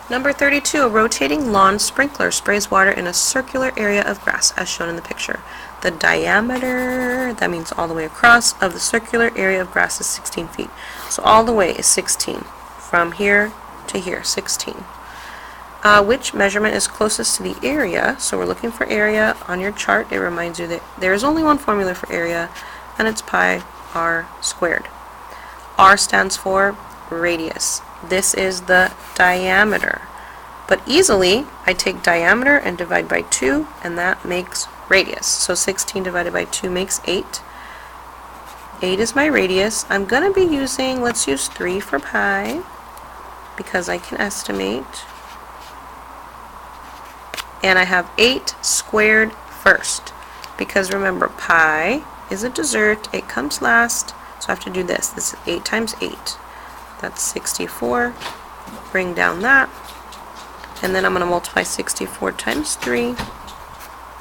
Number 32, a rotating lawn sprinkler sprays water in a circular area of grass as shown in the picture. The diameter, that means all the way across, of the circular area of grass is 16 feet. So all the way is 16. From here to here, 16. Which measurement is closest to the area? So we're looking for area on your chart. It reminds you that there is only one formula for area, and it's pi r squared. R stands for radius. This is the diameter. But easily, I take diameter and divide by 2, and that makes radius. So 16 divided by 2 makes 8. 8 is my radius. I'm going to be using, let's use 3 for pi, because I can estimate. And I have 8 squared first, because remember, pi is a dessert. 8 comes last, so I have to do this. This is 8 times 8. That's 64. Bring down that. And then I'm going to multiply 64 times 3.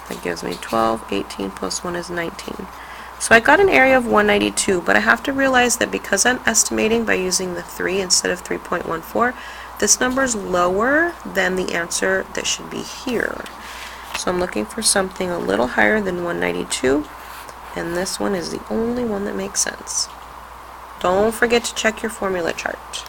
That gives me 12. 18 plus 1 is 19. So I got an area of 192, but I have to realize that because I'm estimating by using the 3 instead of 3.14, this number is lower than the answer that should be here. So I'm looking for something a little higher than 192, and this one is the only one that makes sense. Don't forget to check your formula chart.